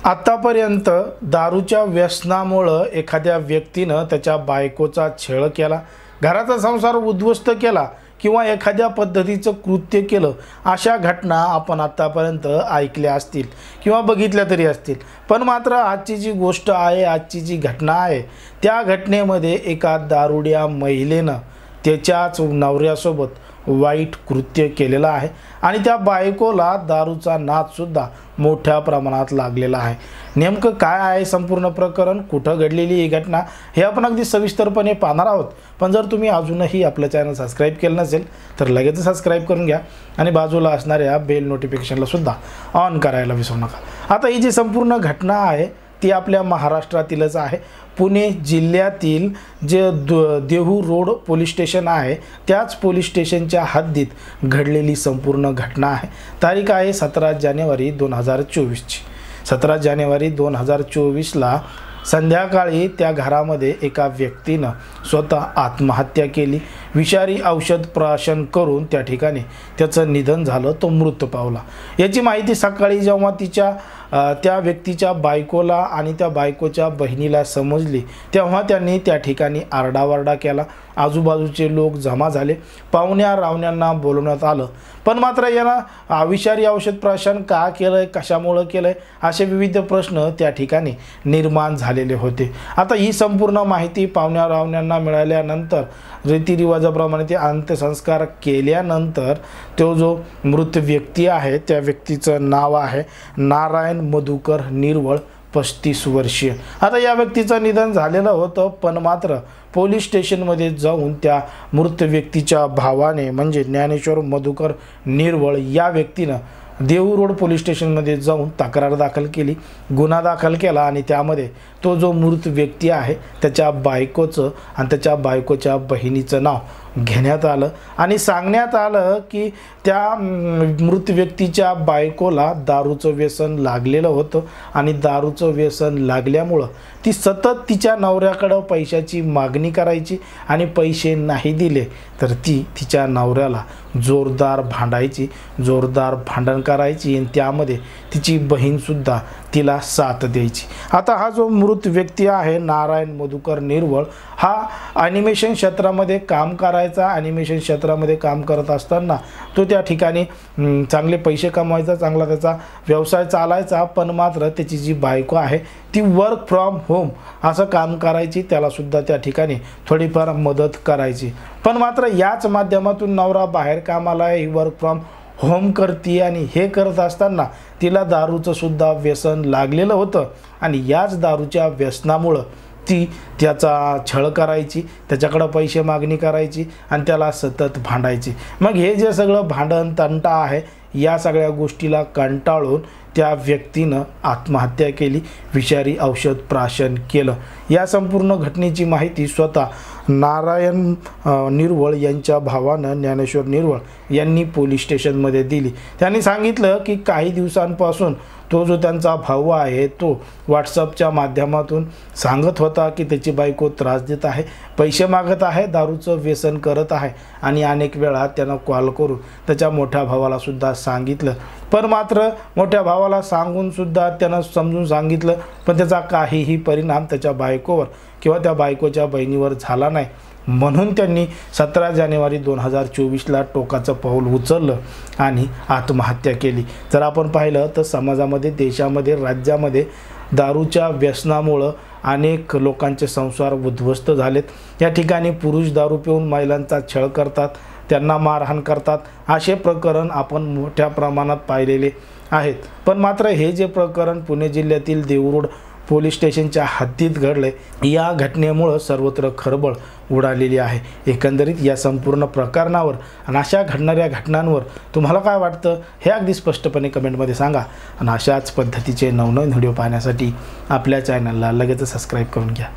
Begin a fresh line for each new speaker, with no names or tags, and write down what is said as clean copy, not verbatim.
आतापर्यंत दारूच्या व्यसनामुळे एखाद्या व्यक्तीनं त्याच्या बायकोचा छळ केला, घराचा संसार उद्ध्वस्त केला किंवा एखाद्या पद्धतीचं कृत्य केलं, अशा घटना आपण आतापर्यंत ऐकल्या असतील किंवा बघितल्या तरी असतील। पण मात्र आजची जी गोष्ट आहे, आजची जी घटना आहे, त्या घटनेमध्ये एका दारुड्या महिलेनं त्याच्याच नवऱ्यासोबत वाईट कृत्य केलेलं आहे आणि त्या बायकोला दारूचा नादसुद्धा मोठ्या प्रमाणात लागलेला आहे। नेमकं काय आहे संपूर्ण प्रकरण, कुठं घडलेली ही घटना, हे आपण अगदी सविस्तरपणे पाहणार आहोत। पण जर तुम्ही अजूनही आपलं चॅनल सबस्क्राईब केलं नसेल तर लगेच सबस्क्राईब करून घ्या आणि बाजूला असणाऱ्या बेल नोटिफिकेशनला सुद्धा ऑन करायला विसरू नका। आता ही जी संपूर्ण घटना आहे ती आपल्या महाराष्ट्रातीलच आहे। पुणे जिल्ह्यातील जे देहू रोड पोलीस स्टेशन आहे त्याच पोलीस स्टेशनच्या हद्दीत घडलेली संपूर्ण घटना आहे। तारीख आहे 17 जानेवारी 2024ची। 17 जानेवारी 2024ला संध्याकाळी त्या घरामध्ये एका व्यक्तीनं स्वतः आत्महत्या केली। विषारी औषध प्राशन करून त्या ठिकाणी त्याचं निधन झालं, तो मृत पावला। याची माहिती सकाळी जेव्हा त्या व्यक्तीच्या बायकोला आणि त्या बायकोच्या बहिणीला समजली तेव्हा त्यांनी त्या ठिकाणी आरडाओरडा केला। आजूबाजूचे लोक जमा झाले, पाहुण्या रावण्यांना बोलवण्यात आलं। पण मात्र यांना विषारी औषध प्राशन का केलंय, कशामुळे केलंय, असे विविध प्रश्न त्या ठिकाणी निर्माण झालेले होते। आता ही संपूर्ण माहिती पाहुण्या रावण्यांना मिळाल्यानंतर रीतिरिवाजाप्रमाणे ते अंत्यसंस्कार केल्यानंतर तो जो मृत व्यक्ती आहे त्या व्यक्तीचं नाव आहे नारायण मधुकर निर्वळ, 35 वर्षीय। आता या व्यक्तीचं निधन झालेलं होतं, पण मात्र पोलीस स्टेशनमध्ये जाऊन त्या मृत व्यक्तीच्या भावाने म्हणजे ज्ञानेश्वर मधुकर निर्वळ या व्यक्तीनं देहू रोड पोलीस स्टेशनमध्ये जाऊन तक्रार दाखल केली, गुन्हा दाखल केला आणि त्यामध्ये तो जो मृत व्यक्ती आहे त्याच्या बायकोचं आणि त्याच्या बायकोच्या बहिणीचं नाव घेण्यात आलं आणि सांगण्यात आलं की त्या मृत व्यक्तीच्या बायकोला दारूचं व्यसन लागलेलं होतं आणि दारूचं व्यसन लागल्यामुळं ती सतत तिच्या नवऱ्याकडं पैशाची मागणी करायची आणि पैसे नाही दिले तर ती तिच्या नवऱ्याला जोरदार भांडायची, जोरदार भांडण करायची आणि त्यामध्ये तिची बहीणसुद्धा तिला साथ द्यायची। आता हा जो मृत व्यक्ती आहे नारायण मधुकर निर्वळ हा ॲनिमेशन क्षेत्रामध्ये काम करायचा। ॲनिमेशन क्षेत्रामध्ये काम करत असताना तो त्या ठिकाणी चांगले पैसे कमवायचा, चांगला त्याचा व्यवसाय चालायचा। पण मात्र त्याची जी बायको आहे ती वर्क फ्रॉम होम असं काम करायची, त्यालासुद्धा त्या ठिकाणी थोडीफार मदत करायची। पण मात्र याच माध्यमातून नवरा बाहेर कामाला आहे, वर्क फ्रॉम होम करते आणि हे करत असताना तिला दारूचं सुद्धा व्यसन लागलेलं होतं आणि याच दारूच्या व्यसनामुळं ती त्याचा छळ करायची, त्याच्याकडं पैसे मागणी करायची आणि त्याला सतत भांडायची। मग हे जे सगळं भांडण तंटा आहे या सगळ्या गोष्टीला कंटाळून त्या व्यक्तीनं आत्महत्या केली, विषारी औषध प्राशन केलं। या संपूर्ण घटनेची माहिती स्वतः नारायण निर्वळ यांच्या भावानं ज्ञानेश्वर निर्वळ यांनी पोलीस स्टेशनमध्ये दिली। त्यांनी सांगितलं की काही दिवसांपासून तो जो त्यांचा भाऊ आहे तो व्हॉट्सअपच्या माध्यमातून सांगत होता की त्याची बायको त्रास देत आहे, पैसे मागत आहे, दारूचं व्यसन करत आहे आणि अनेक वेळा त्यानं कॉल करून त्याच्या मोठ्या भावाला सुद्धा सांगितलं। पण मात्र मोठ्या भावाला सांगून सुद्धा त्यानं समजून सांगितलं पण त्याचा काहीही परिणाम त्याच्या बायकोवर किंवा त्या बायकोच्या बहिणीवर झाला नाही। म्हणून त्यांनी 17 जानेवारी 2024ला टोकाचं पाऊल उचललं आणि आत्महत्या केली। जर आपण पाहिलं तर समाजामध्ये, देशामध्ये, राज्यामध्ये दारूच्या व्यसनामुळं अनेक लोकांचे संसार उद्ध्वस्त झालेत। या ठिकाणी पुरुष दारू पिऊन महिलांचा छळ करतात, त्यांना मारहाण करतात, असे प्रकरण आपण मोठ्या प्रमाणात पाहिलेले आहेत। पण मात्र हे जे प्रकरण पुणे जिल्ह्यातील देहू रोड पोलीस स्टेशनच्या हद्दीत घडले या घटनेमुळं सर्वत्र खळबळ उडालेली आहे। एकंदरीत या संपूर्ण प्रकरणावर आणि अशा घडणाऱ्या घटनांवर तुम्हाला काय वाटतं हे अगदी स्पष्टपणे कमेंटमध्ये सांगा आणि अशाच पद्धतीचे नवनवीन व्हिडिओ पाहण्यासाठी आपल्या चॅनलला लगेच सबस्क्राईब करून घ्या।